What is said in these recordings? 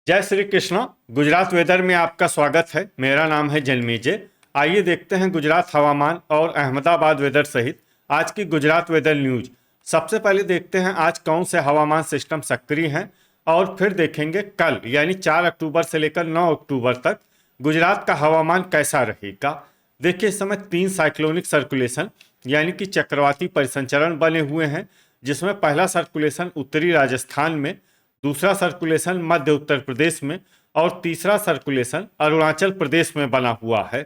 जय श्री कृष्णा। गुजरात वेदर में आपका स्वागत है। मेरा नाम है जन्मेजय। आइए देखते हैं गुजरात हवामान और अहमदाबाद वेदर सहित आज की गुजरात वेदर न्यूज। सबसे पहले देखते हैं आज कौन से हवामान सिस्टम सक्रिय हैं और फिर देखेंगे कल यानी 4 अक्टूबर से लेकर 9 अक्टूबर तक गुजरात का हवामान कैसा रहेगा। देखिए, इस समय 3 साइक्लोनिक सर्कुलेशन यानी कि चक्रवाती परिसंचरण बने हुए हैं, जिसमें पहला सर्कुलेशन उत्तरी राजस्थान में, दूसरा सर्कुलेशन मध्य उत्तर प्रदेश में और तीसरा सर्कुलेशन अरुणाचल प्रदेश में बना हुआ है।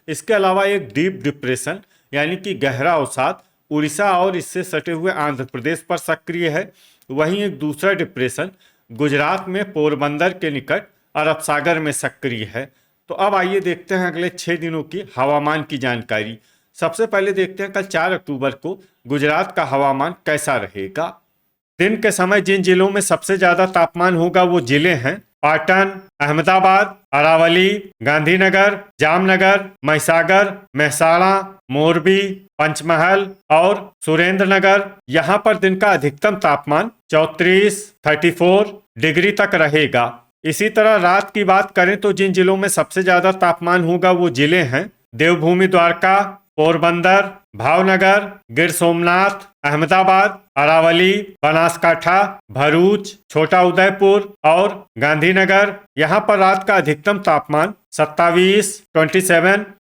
इसके अलावा एक डीप डिप्रेशन यानी कि गहरा अवसाद उड़ीसा और इससे सटे हुए आंध्र प्रदेश पर सक्रिय है। वहीं एक दूसरा डिप्रेशन गुजरात में पोरबंदर के निकट अरब सागर में सक्रिय है। तो अब आइए देखते हैं अगले 6 दिनों की हवामान की जानकारी। सबसे पहले देखते हैं कल 4 अक्टूबर को गुजरात का हवामान कैसा रहेगा। दिन के समय जिन जिलों में सबसे ज्यादा तापमान होगा वो जिले हैं पाटन, अहमदाबाद, अरावली, गांधीनगर, जामनगर, महिसागर, मेहसाणा, मोरबी, पंचमहल और सुरेंद्रनगर। यहाँ पर दिन का अधिकतम तापमान 34 डिग्री तक रहेगा। इसी तरह रात की बात करें तो जिन जिलों में सबसे ज्यादा तापमान होगा वो जिले हैं देवभूमि द्वारका, पोरबंदर, भावनगर, गिर सोमनाथ, अहमदाबाद, अरावली, बनासकाठा, भरूच, छोटा उदयपुर और गांधीनगर। यहाँ पर रात का अधिकतम तापमान 27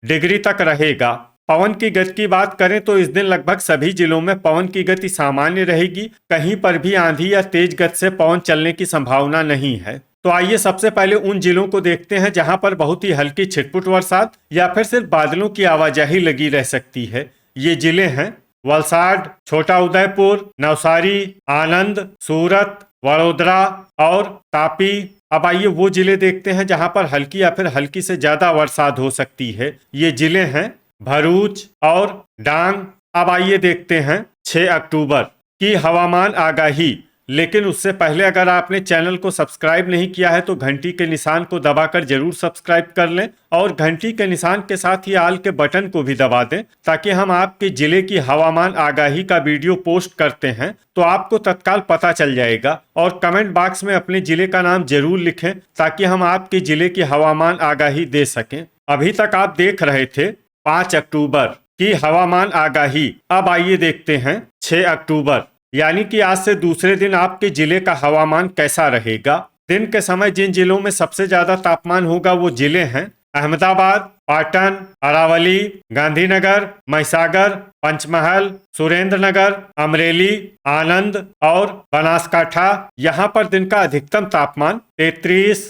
डिग्री तक रहेगा। पवन की गति की बात करें तो इस दिन लगभग सभी जिलों में पवन की गति सामान्य रहेगी। कहीं पर भी आंधी या तेज गति से पवन चलने की संभावना नहीं है। तो आइए सबसे पहले उन जिलों को देखते हैं जहां पर बहुत ही हल्की छिटपुट बरसात या फिर सिर्फ बादलों की आवाजाही लगी रह सकती है। ये जिले हैं वलसाड, छोटा उदयपुर, नवसारी, आनंद, सूरत, वडोदरा और तापी। अब आइए वो जिले देखते हैं जहां पर हल्की या फिर हल्की से ज्यादा बरसात हो सकती है। ये जिले हैं भरूच और डांग। अब आइए देखते हैं 6 अक्टूबर की हवामान आगाही। लेकिन उससे पहले अगर आपने चैनल को सब्सक्राइब नहीं किया है तो घंटी के निशान को दबाकर जरूर सब्सक्राइब कर लें और घंटी के निशान के साथ ही आल के बटन को भी दबा दें, ताकि हम आपके जिले की हवामान आगाही का वीडियो पोस्ट करते हैं तो आपको तत्काल पता चल जाएगा। और कमेंट बॉक्स में अपने जिले का नाम जरूर लिखें ताकि हम आपके जिले की हवामान आगाही दे सकें। अभी तक आप देख रहे थे 5 अक्टूबर की हवामान आगाही। अब आइए देखते हैं 6 अक्टूबर यानी कि आज से दूसरे दिन आपके जिले का हवामान कैसा रहेगा। दिन के समय जिन जिलों में सबसे ज्यादा तापमान होगा वो जिले हैं अहमदाबाद, पाटन, अरावली, गांधीनगर, महिसागर, पंचमहल, सुरेंद्रनगर, अमरेली, आनंद और बनासकाठा। यहाँ पर दिन का अधिकतम तापमान 33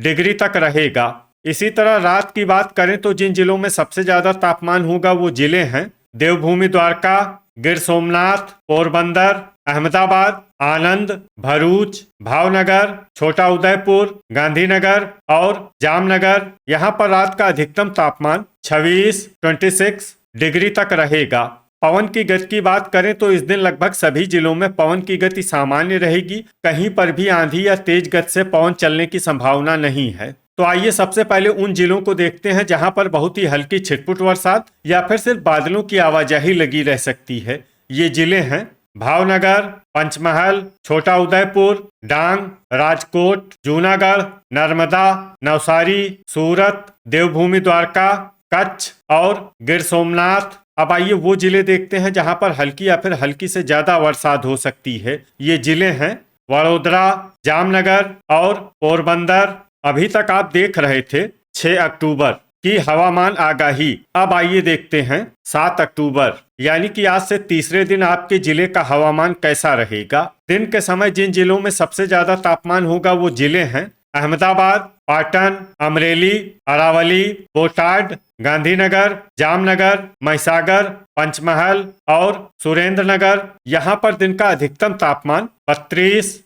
डिग्री तक रहेगा। इसी तरह रात की बात करें तो जिन जिलों में सबसे ज्यादा तापमान होगा वो जिले हैं देवभूमि द्वारका, गिर सोमनाथ, पोरबंदर, अहमदाबाद, आनंद, भरूच, भावनगर, छोटा उदयपुर, गांधीनगर और जामनगर। यहाँ पर रात का अधिकतम तापमान 26 डिग्री तक रहेगा। पवन की गति की बात करें तो इस दिन लगभग सभी जिलों में पवन की गति सामान्य रहेगी। कहीं पर भी आंधी या तेज गति से पवन चलने की संभावना नहीं है। तो आइए सबसे पहले उन जिलों को देखते हैं जहां पर बहुत ही हल्की छिटपुट बरसात या फिर सिर्फ बादलों की आवाजाही लगी रह सकती है। ये जिले हैं भावनगर, पंचमहल, छोटा उदयपुर, डांग, राजकोट, जूनागढ़, नर्मदा, नवसारी, सूरत, देवभूमि द्वारका, कच्छ और गिर सोमनाथ। अब आइए वो जिले देखते हैं जहां पर हल्की या फिर हल्की से ज्यादा बरसात हो सकती है। ये जिले हैं वडोदरा, जामनगर और पोरबंदर। अभी तक आप देख रहे थे 6 अक्टूबर की हवामान आगाही। अब आइए देखते हैं 7 अक्टूबर यानी कि आज से तीसरे दिन आपके जिले का हवामान कैसा रहेगा। दिन के समय जिन जिलों में सबसे ज्यादा तापमान होगा वो जिले हैं अहमदाबाद, पाटन, अमरेली, अरावली, बोटाड, गांधीनगर, जामनगर, महिसागर, पंचमहल और सुरेंद्रनगर। यहाँ पर दिन का अधिकतम तापमान 32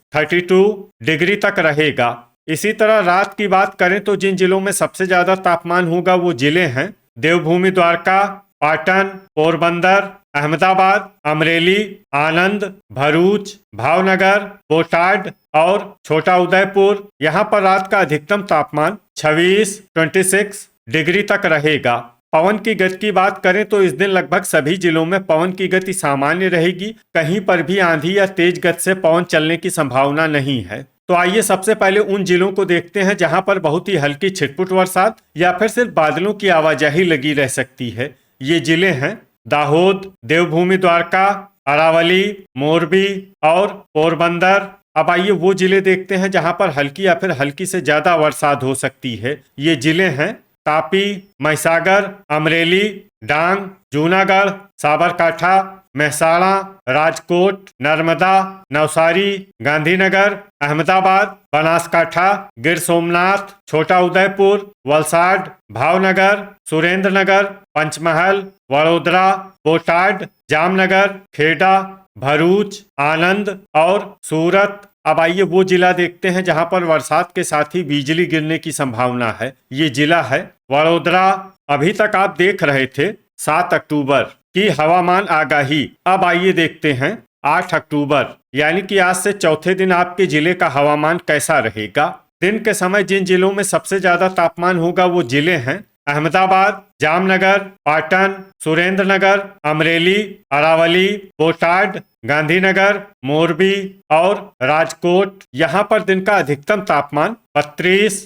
डिग्री तक रहेगा। इसी तरह रात की बात करें तो जिन जिलों में सबसे ज्यादा तापमान होगा वो जिले हैं देवभूमि द्वारका, पाटन, पोरबंदर, अहमदाबाद, अमरेली, आनंद, भरूच, भावनगर, बोटाड और छोटा उदयपुर। यहाँ पर रात का अधिकतम तापमान 26 डिग्री तक रहेगा। पवन की गति की बात करें तो इस दिन लगभग सभी जिलों में पवन की गति सामान्य रहेगी। कहीं पर भी आंधी या तेज गति से पवन चलने की संभावना नहीं है। तो आइए सबसे पहले उन जिलों को देखते हैं जहां पर बहुत ही हल्की छिटपुट बरसात या फिर सिर्फ बादलों की आवाजाही लगी रह सकती है। ये जिले हैं दाहोद, देवभूमि द्वारका, अरावली, मोरबी और पोरबंदर। अब आइए वो जिले देखते हैं जहां पर हल्की या फिर हल्की से ज्यादा बरसात हो सकती है। ये जिले हैं तापी, महिसागर, अमरेली, डांग, जूनागढ़, साबरकांठा, मेहसाणा, राजकोट, नर्मदा, नवसारी, गांधीनगर, अहमदाबाद, बनासकांठा, गिर सोमनाथ, छोटा उदयपुर, वलसाड, भावनगर, सुरेंद्रनगर, पंचमहल, वडोदरा, बोटाड, जामनगर, खेड़ा, भरूच, आनंद और सूरत। अब आइए वो जिला देखते हैं जहां पर बरसात के साथ ही बिजली गिरने की संभावना है। ये जिला है वडोदरा। अभी तक आप देख रहे थे 7 अक्टूबर की हवामान आगाही। अब आइए देखते हैं 8 अक्टूबर यानी कि आज से चौथे दिन आपके जिले का हवामान कैसा रहेगा। दिन के समय जिन जिलों में सबसे ज्यादा तापमान होगा वो जिले हैं अहमदाबाद, जामनगर, पाटन, सुरेंद्रनगर, अमरेली, अरावली, बोटाड, गांधीनगर, मोरबी और राजकोट। यहाँ पर दिन का अधिकतम तापमान 32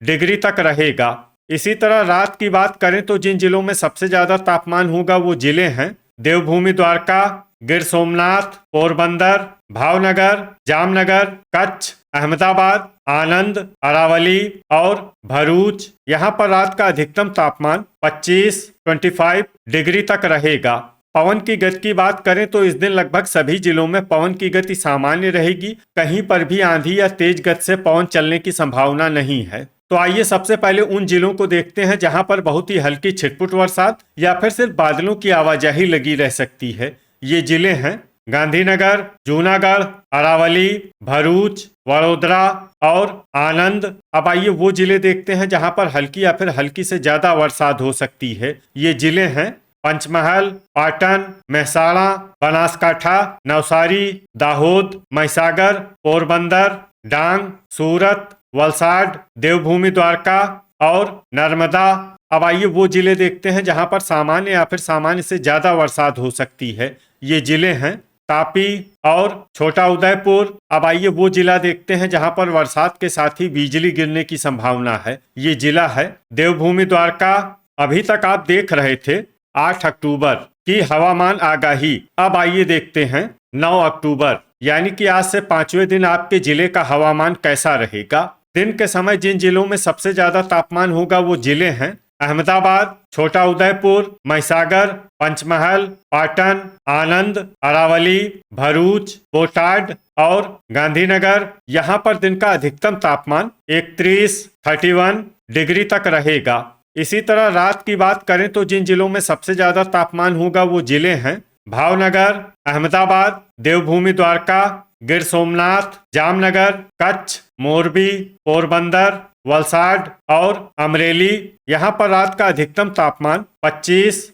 डिग्री तक रहेगा। इसी तरह रात की बात करें तो जिन जिलों में सबसे ज्यादा तापमान होगा वो जिले हैं देवभूमि द्वारका, गिर सोमनाथ, पोरबंदर, भावनगर, जामनगर, कच्छ, अहमदाबाद, आनंद, अरावली और भरूच। यहाँ पर रात का अधिकतम तापमान 25 डिग्री तक रहेगा। पवन की गति की बात करें तो इस दिन लगभग सभी जिलों में पवन की गति सामान्य रहेगी। कहीं पर भी आंधी या तेज गति से पवन चलने की संभावना नहीं है। तो आइए सबसे पहले उन जिलों को देखते हैं जहां पर बहुत ही हल्की छिटपुट बरसात या फिर सिर्फ बादलों की आवाजाही लगी रह सकती है। ये जिले हैं गांधीनगर, जूनागढ़, अरावली, भरूच, वडोदरा और आनंद। अब आइए वो जिले देखते हैं जहां पर हल्की या फिर हल्की से ज्यादा बरसात हो सकती है। ये जिले हैं पंचमहल, पाटन, मेहसाणा, बनासकांठा, नवसारी, दाहोद, महिसागर, पोरबंदर, डांग, सूरत, वलसाड, देवभूमि द्वारका और नर्मदा। अब आइए वो जिले देखते हैं जहां पर सामान्य या फिर सामान्य से ज्यादा बरसात हो सकती है। ये जिले हैं तापी और छोटा उदयपुर। अब आइए वो जिला देखते हैं जहां पर बरसात के साथ ही बिजली गिरने की संभावना है। ये जिला है देवभूमि द्वारका। अभी तक आप देख रहे थे 8 अक्टूबर की हवामान आगाही। अब आइए देखते हैं 9 अक्टूबर यानी कि आज से 5वें दिन आपके जिले का हवामान कैसा रहेगा। दिन के समय जिन जिलों में सबसे ज्यादा तापमान होगा वो जिले हैं अहमदाबाद, छोटा उदयपुर, महिसागर, पंचमहल, पाटन, आनंद, अरावली, भरूच, बोटाड और गांधीनगर। यहाँ पर दिन का अधिकतम तापमान 31 डिग्री तक रहेगा। इसी तरह रात की बात करें तो जिन जिलों में सबसे ज्यादा तापमान होगा वो जिले हैं भावनगर, अहमदाबाद, देवभूमि द्वारका, गिर सोमनाथ, जामनगर, कच्छ, मोरबी, पोरबंदर, वलसाड और अमरेली। यहाँ पर रात का अधिकतम तापमान 25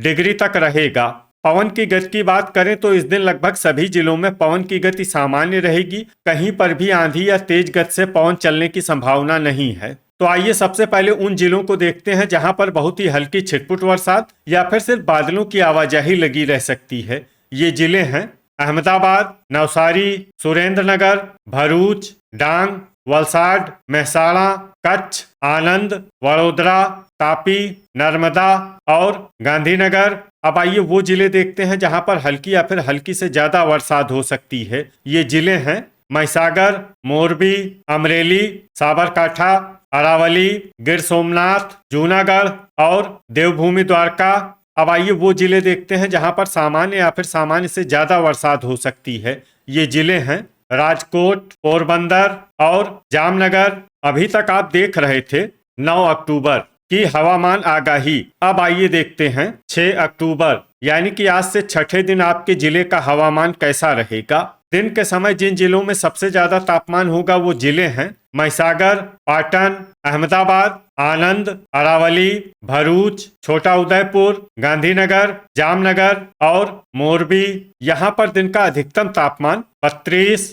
डिग्री तक रहेगा। पवन की गति की बात करें तो इस दिन लगभग सभी जिलों में पवन की गति सामान्य रहेगी। कहीं पर भी आंधी या तेज गति से पवन चलने की संभावना नहीं है। तो आइए सबसे पहले उन जिलों को देखते हैं जहां पर बहुत ही हल्की छिटपुट बरसात या फिर सिर्फ बादलों की आवाजाही लगी रह सकती है। ये जिले हैं अहमदाबाद, नवसारी, सुरेंद्रनगर, भरूच, डांग, वलसाड, मेहसाणा, कच्छ, आनंद, वडोदरा, तापी, नर्मदा और गांधीनगर। अब आइए वो जिले देखते हैं जहां पर हल्की या फिर हल्की से ज्यादा बरसात हो सकती है। ये जिले हैं महिसागर, मोरबी, अमरेली, साबरकांठा, अरावली, गिर सोमनाथ, जूनागढ़ और देवभूमि द्वारका। अब आइए वो जिले देखते हैं जहां पर सामान्य या फिर सामान्य से ज्यादा बरसात हो सकती है। ये जिले हैं राजकोट, पोरबंदर और जामनगर। अभी तक आप देख रहे थे 9 अक्टूबर की हवामान आगाही। अब आइए देखते हैं 6 अक्टूबर यानी कि आज से छठे दिन आपके जिले का हवामान कैसा रहेगा। दिन के समय जिन जिलों में सबसे ज्यादा तापमान होगा वो जिले हैं महिसागर, पाटन, अहमदाबाद, आनंद, अरावली, भरूच, छोटा उदयपुर, गांधीनगर, जामनगर और मोरबी। यहाँ पर दिन का अधिकतम तापमान 32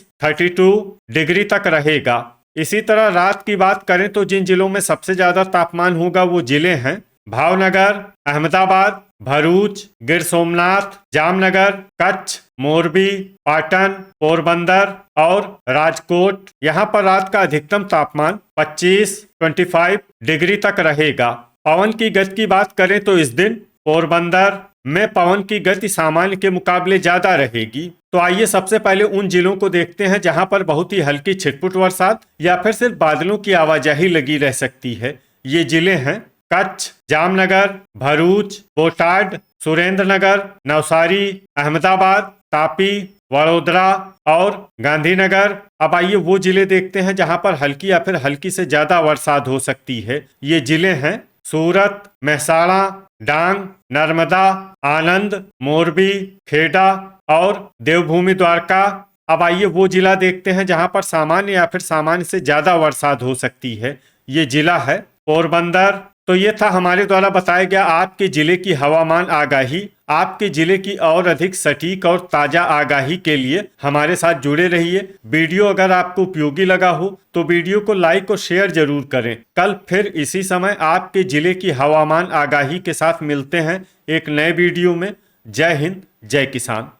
डिग्री तक रहेगा। इसी तरह रात की बात करें तो जिन जिलों में सबसे ज्यादा तापमान होगा वो जिले हैं भावनगर, अहमदाबाद, भरूच, गिर सोमनाथ, जामनगर, कच्छ, मोरबी, पाटन, पोरबंदर और राजकोट। यहाँ पर रात का अधिकतम तापमान 25 डिग्री तक रहेगा। पवन की गति की बात करें तो इस दिन पोरबंदर में पवन की गति सामान्य के मुकाबले ज्यादा रहेगी। तो आइए सबसे पहले उन जिलों को देखते हैं जहां पर बहुत ही हल्की छिटपुट बरसात या फिर सिर्फ बादलों की आवाजाही लगी रह सकती है। ये जिले हैं कच्छ, जामनगर, भरूच, बोटाड, सुरेंद्रनगर, नवसारी, अहमदाबाद, तापी, वडोदरा और गांधीनगर। अब आइए वो जिले देखते हैं जहां पर हल्की या फिर हल्की से ज्यादा बरसात हो सकती है। ये जिले हैं सूरत, महसाणा, डांग, नर्मदा, आनंद, मोरबी, खेड़ा और देवभूमि द्वारका। अब आइए वो जिला देखते हैं जहां पर सामान्य या फिर सामान्य से ज्यादा बरसात हो सकती है। ये जिला है पोरबंदर। तो ये था हमारे द्वारा बताया गया आपके जिले की हवामान आगाही। आपके जिले की और अधिक सटीक और ताजा आगाही के लिए हमारे साथ जुड़े रहिए। वीडियो अगर आपको उपयोगी लगा हो तो वीडियो को लाइक और शेयर जरूर करें। कल फिर इसी समय आपके जिले की हवामान आगाही के साथ मिलते हैं एक नए वीडियो में। जय हिंद, जय किसान।